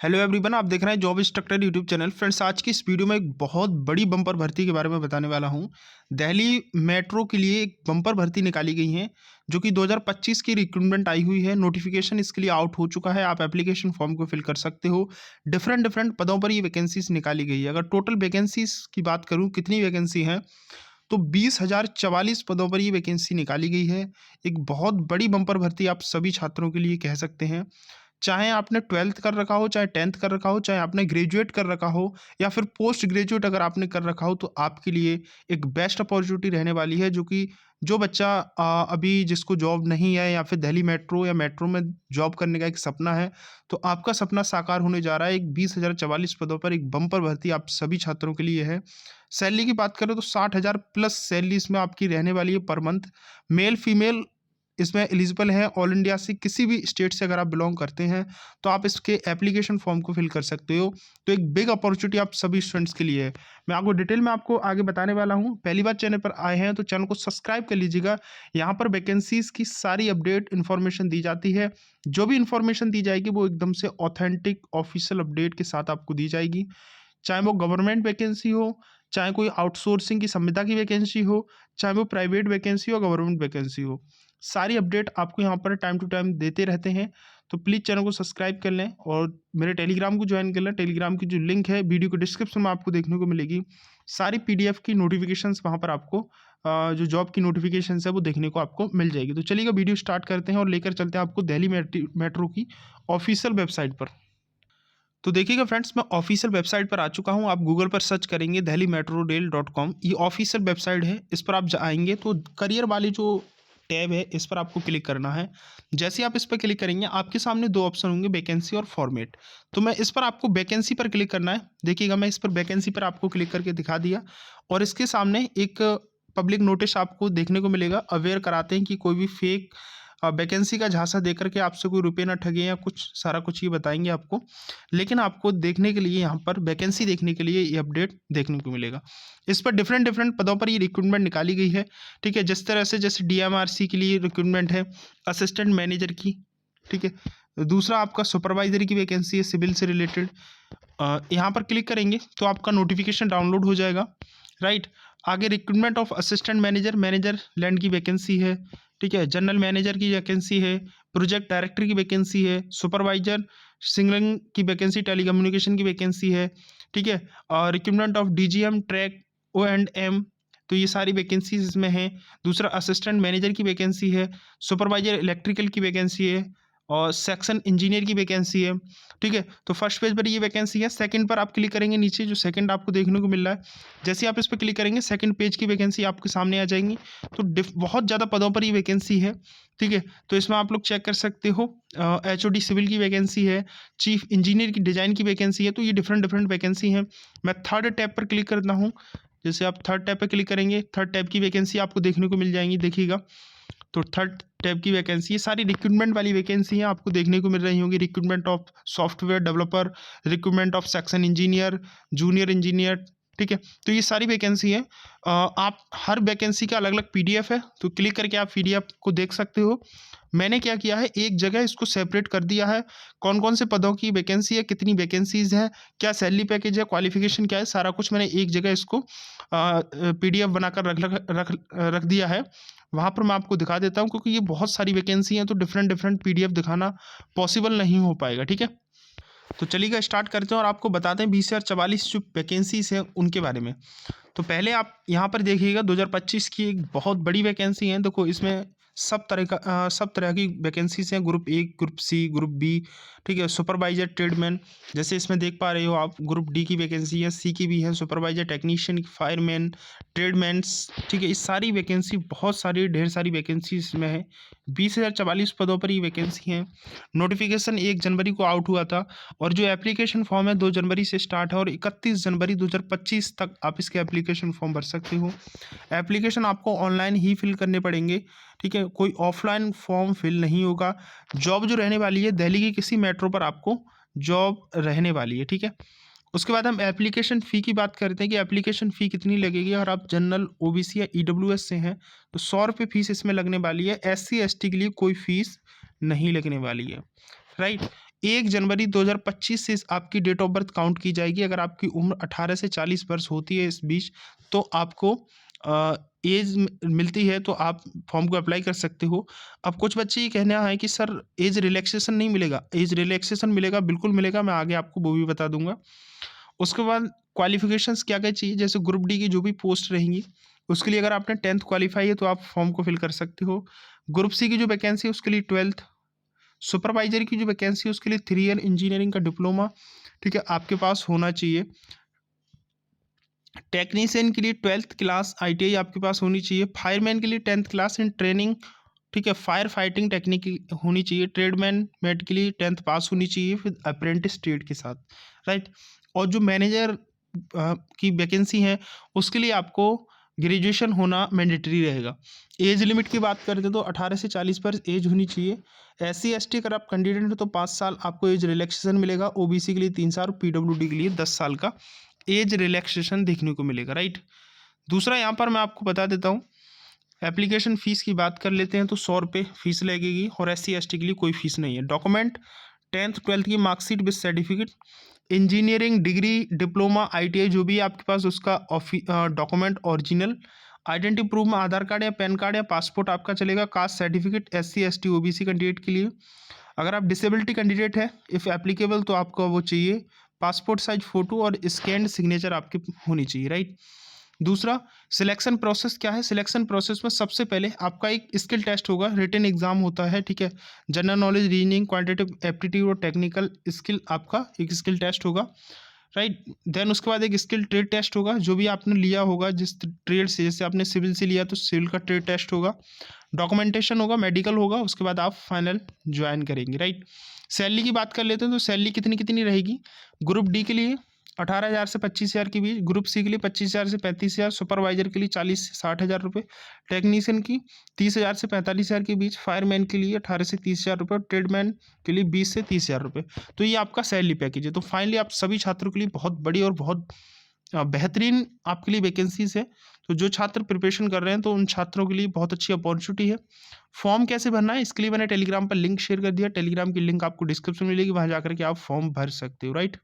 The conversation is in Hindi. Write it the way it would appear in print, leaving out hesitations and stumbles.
हेलो एवरीवन, आप देख रहे हैं job instructor YouTube channel. Friends, आज की इस वीडियो में एक बहुत बड़ी बम्पर भर्ती के बारे में बताने वाला हूं। दिल्ली मेट्रो के लिए एक बम्पर भर्ती निकाली गई है जो कि 2025 की रिक्रूटमेंट आई हुई है। नोटिफिकेशन इसके लिए आउट हो चुका है। आप एप्लीकेशन फॉर्म को फिल कर सकते हो। डिफरेंट डिफरेंट पदों पर ये वैकेंसीज निकाली गई है। अगर टोटल वैकेंसीज की बात करूँ कितनी वैकेंसी है तो 20,044 पदों पर ये वैकेंसी निकाली गई है। एक बहुत बड़ी बम्पर भर्ती आप सभी छात्रों के लिए कह सकते हैं। चाहे आपने 12th कर रखा हो, चाहे 10th कर रखा हो, चाहे आपने ग्रेजुएट कर रखा हो या फिर पोस्ट ग्रेजुएट अगर आपने कर रखा हो, तो आपके लिए एक बेस्ट अपॉर्चुनिटी रहने वाली है। जो कि जो बच्चा अभी जिसको जॉब नहीं है या फिर दिल्ली मेट्रो या मेट्रो में जॉब करने का एक सपना है, तो आपका सपना साकार होने जा रहा है। एक 20,044 पदों पर एक बम्पर भर्ती आप सभी छात्रों के लिए है। सैलरी की बात करें तो 60,000 प्लस सैलरी इसमें आपकी रहने वाली है पर मंथ। मेल फीमेल इसमें एलिजिबल है। ऑल इंडिया से किसी भी स्टेट से अगर आप बिलोंग करते हैं तो आप इसके एप्लीकेशन फॉर्म को फिल कर सकते हो। तो एक बिग अपॉर्चुनिटी आप सभी स्टूडेंट्स के लिए है। मैं आपको डिटेल में आपको आगे बताने वाला हूं। पहली बार चैनल पर आए हैं तो चैनल को सब्सक्राइब कर लीजिएगा। यहाँ पर वैकेंसीज की सारी अपडेट इन्फॉर्मेशन दी जाती है। जो भी इन्फॉर्मेशन दी जाएगी वो एकदम से ऑथेंटिक ऑफिशियल अपडेट के साथ आपको दी जाएगी। चाहे वो गवर्नमेंट वैकेंसी हो, चाहे कोई आउटसोर्सिंग की संविदा की वैकेंसी हो, चाहे वो प्राइवेट वैकेंसी हो, गवर्नमेंट वैकेंसी हो, सारी अपडेट आपको यहाँ पर टाइम टू टाइम देते रहते हैं। तो प्लीज़ चैनल को सब्सक्राइब कर लें और मेरे टेलीग्राम को ज्वाइन कर लें। टेलीग्राम की जो लिंक है वीडियो के डिस्क्रिप्शन में आपको देखने को मिलेगी। सारी पीडीएफ की नोटिफिकेशंस वहाँ पर आपको जो जॉब की नोटिफिकेशंस है वो देखने को आपको मिल जाएगी। तो चलिएगा वीडियो स्टार्ट करते हैं और लेकर चलते हैं आपको दिल्ली मेट्रो की ऑफिशियल वेबसाइट पर। तो देखिएगा फ्रेंड्स, मैं ऑफिशियल वेबसाइट पर आ चुका हूं। आप गूगल पर सर्च करेंगे delhimetrorail.com। ये ऑफिशियल वेबसाइट है। इस पर आप आएंगे तो करियर वाली जो टैब है इस पर आपको क्लिक करना है। जैसे ही आप इस पर क्लिक करेंगे आपके सामने दो ऑप्शन होंगे, वैकेंसी और फॉर्मेट। तो मैं इस पर आपको वैकेंसी पर क्लिक करना है। देखिएगा मैं इस पर वैकेंसी पर आपको क्लिक करके दिखा दिया और इसके सामने एक पब्लिक नोटिस आपको देखने को मिलेगा। अवेयर कराते हैं कि कोई भी फेक वैकेंसी का झांसा देकर के आपसे कोई रुपये ना ठगे या कुछ सारा कुछ ये बताएंगे आपको। लेकिन आपको देखने के लिए यहाँ पर वैकेंसी देखने के लिए ये अपडेट देखने को मिलेगा। इस पर डिफरेंट डिफरेंट पदों पर ये रिक्रूटमेंट निकाली गई है। ठीक है, जिस तरह से जैसे डीएमआरसी के लिए रिक्रूटमेंट है, असिस्टेंट मैनेजर की। ठीक है, दूसरा आपका सुपरवाइजरी की वैकेंसी है सिविल से रिलेटेड। यहाँ पर क्लिक करेंगे तो आपका नोटिफिकेशन डाउनलोड हो जाएगा। राइट, आगे recruitment of assistant manager, manager land की वैकेंसी है। ठीक है, जनरल मैनेजर की वैकेंसी है, प्रोजेक्ट डायरेक्टर की वैकेंसी है, सुपरवाइजर सिग्नलिंग की वैकेंसी, टेलीकम्युनिकेशन की वैकेंसी है। ठीक है, और recruitment of DGM, track, O&M, तो ये सारी वैकेंसीज इसमें हैं। दूसरा असिस्टेंट मैनेजर की वैकेंसी है, सुपरवाइजर इलेक्ट्रिकल की वैकेंसी है और सेक्शन इंजीनियर की वैकेंसी है। ठीक है, तो फर्स्ट पेज पर ये वैकेंसी है। सेकंड पर आप क्लिक करेंगे, नीचे जो सेकंड आपको देखने को मिल रहा है, जैसे आप इस पर क्लिक करेंगे सेकंड पेज की वैकेंसी आपके सामने आ जाएंगी। तो बहुत ज़्यादा पदों पर ये वैकेंसी है। ठीक है, तो इसमें आप लोग चेक कर सकते हो। HOD सिविल की वैकेंसी है, चीफ इंजीनियर की डिज़ाइन की वैकेंसी है। तो ये डिफरेंट डिफरेंट वैकेंसी हैं। मैं थर्ड टैब पर क्लिक करता हूँ। जैसे आप थर्ड टैब पर क्लिक करेंगे, थर्ड टैब की वैकेंसी आपको देखने को मिल जाएंगी। देखिएगा, तो थर्ड टैब की वैकेंसी, ये सारी रिक्रूटमेंट वाली वैकेंसी हैं, आपको देखने को मिल रही होंगी। Recruitment of software developer, recruitment of section engineer, junior engineer. ठीक है, तो ये सारी वैकेंसी है। आप हर वैकेंसी का अलग अलग पीडीएफ है, तो क्लिक करके आप पीडीएफ को देख सकते हो। मैंने क्या किया है, एक जगह इसको सेपरेट कर दिया है। कौन कौन से पदों की वैकेंसी है, कितनी वैकेंसीज हैं, क्या सैलरी पैकेज है, क्वालिफिकेशन क्या है, सारा कुछ मैंने एक जगह इसको पीडीएफ बनाकर रख दिया है। वहाँ पर मैं आपको दिखा देता हूँ, क्योंकि ये बहुत सारी वैकेंसी हैं तो डिफरेंट डिफरेंट पीडीएफ दिखाना पॉसिबल नहीं हो पाएगा। ठीक है, तो चलिएगा स्टार्ट करते हैं और आपको बताते हैं 20,044 जो वैकेंसीज हैं उनके बारे में। तो पहले आप यहाँ पर देखिएगा 2025 की एक बहुत बड़ी वैकेंसी है। देखो, इसमें सब तरह की वैकेंसीज हैं। Group A, group C, group B. ठीक है, सुपरवाइजर ट्रेडमैन, जैसे इसमें देख पा रहे हो आप, ग्रुप डी की वैकेंसी है, सी की भी है, सुपरवाइजर टेक्नीशियन, फायरमैन, ट्रेडमैन्स। ठीक है, इस सारी वैकेंसी, बहुत सारी ढेर सारी वैकेंसी इसमें है। 20,044 पदों पर ये वैकेंसी हैं। नोटिफिकेशन 1 जनवरी को आउट हुआ था और जो एप्लीकेशन फॉर्म है 2 जनवरी से स्टार्ट है और 31 जनवरी 2025 तक आप इसके एप्लीकेशन फॉर्म भर सकते हो। एप्लीकेशन आपको ऑनलाइन ही फिल करने पड़ेंगे। ठीक है, कोई ऑफलाइन फॉर्म फिल नहीं होगा। जॉब जो रहने वाली है दिल्ली की किसी मेट्रो पर आपको जॉब रहने वाली है। ठीक है, उसके बाद हम एप्लीकेशन फ़ी की बात करते हैं कि एप्लीकेशन फ़ी कितनी लगेगी। अगर आप जनरल, ओबीसी या ईडब्ल्यूएस से हैं तो 100 रुपये फीस इसमें लगने वाली है। SC ST के लिए कोई फीस नहीं लगने वाली है। राइट, 1 जनवरी 2025 से आपकी डेट ऑफ बर्थ काउंट की जाएगी। अगर आपकी उम्र 18 से 40 वर्ष होती है इस बीच, तो आपको एज मिलती है, तो आप फॉर्म को अप्लाई कर सकते हो। अब कुछ बच्चे ये कहना है कि सर एज रिलैक्सेशन नहीं मिलेगा। एज रिलैक्सेशन मिलेगा, बिल्कुल मिलेगा, मैं आगे आपको वो भी बता दूंगा। उसके बाद क्वालिफिकेशंस क्या क्या चाहिए, जैसे ग्रुप डी की जो भी पोस्ट रहेंगी उसके लिए अगर आपने 10th क्वालिफाई है तो आप फॉर्म को फिल कर सकते हो। ग्रुप सी की जो वैकेंसी है उसके लिए 12th। सुपरवाइजर की जो वैकेंसी है उसके लिए 3 ईयर इंजीनियरिंग का डिप्लोमा, ठीक है, आपके पास होना चाहिए। टेक्नीशियन के लिए 12th क्लास ITI आपके पास होनी चाहिए। फायरमैन के लिए 10th क्लास इन ट्रेनिंग, ठीक है, फायर फाइटिंग टेक्निक होनी चाहिए। ट्रेडमैन मेट के लिए 10th पास होनी चाहिए फिर अप्रेंटिस ट्रेड के साथ, राइट। और जो मैनेजर की वैकेंसी है उसके लिए आपको ग्रेजुएशन होना मैंडेटरी रहेगा। एज लिमिट की बात करते तो 18 से 40 पर एज होनी चाहिए। SC ST अगर आप कैंडिडेट हो तो 5 साल आपको एज रिलैक्सेशन मिलेगा। OBC के लिए 3 साल, PWD के लिए 10 साल का एज रिलैक्सेशन देखने को मिलेगा, राइट। दूसरा यहाँ पर मैं आपको बता देता हूँ, एप्लीकेशन फ़ीस की बात कर लेते हैं तो 100 रुपये फीस लगेगी और SC ST के लिए कोई फीस नहीं है। डॉक्यूमेंट 10th 12th की marksheet with certificate, engineering degree diploma ITI जो भी है आपके पास उसका डॉक्यूमेंट ओरिजिनल, आइडेंटिटी प्रूफ में आधार कार्ड या पैन कार्ड या पासपोर्ट आपका चलेगा। Caste certificate SC ST OBC candidate के लिए। अगर आप डिसेबिलिटी कैंडिडेट है इफ़ एप्लीकेबल तो आपको वो चाहिए पासपोर्ट साइज फ़ोटो और स्कैंड सिग्नेचर आपकी होनी चाहिए, राइट। दूसरा, सिलेक्शन प्रोसेस क्या है। सिलेक्शन प्रोसेस में सबसे पहले आपका एक स्किल टेस्ट होगा, रिटन एग्जाम होता है, ठीक है। General knowledge, reasoning, quantitative aptitude और टेक्निकल स्किल आपका एक स्किल टेस्ट होगा, राइट। देन उसके बाद एक स्किल ट्रेड टेस्ट होगा, जो भी आपने लिया होगा जिस ट्रेड से, जैसे आपने सिविल से लिया तो सिविल का ट्रेड टेस्ट होगा। डॉक्यूमेंटेशन होगा, मेडिकल होगा, उसके बाद आप फाइनल ज्वाइन करेंगे, राइट। सैलरी की बात कर लेते हैं तो सैलरी कितनी कितनी रहेगी। ग्रुप डी के लिए 18,000 से 25,000 के बीच, ग्रुप सी के लिए 25,000 से 35,000, सुपरवाइजर के लिए 40 से 60,000 रुपये, टेक्नीशियन की 30,000 से 45,000 के बीच, फायरमैन के लिए 18 से 30,000 रुपये, ट्रेडमैन के लिए 20 से 30,000 रुपये। तो ये आपका सैलरी पैकेज है। तो फाइनली आप सभी छात्रों के लिए बहुत बड़ी और बहुत बेहतरीन आपके लिए वैकेंसीज है। तो जो छात्र प्रिपरेशन कर रहे हैं तो उन छात्रों के लिए बहुत अच्छी अपॉर्चुनिटी है। फॉर्म कैसे भरना है इसके लिए मैंने टेलीग्राम पर लिंक शेयर कर दिया। टेलीग्राम की लिंक आपको डिस्क्रिप्शन में मिलेगी, वहाँ जाकर के आप फॉर्म भर सकते हो, राइट।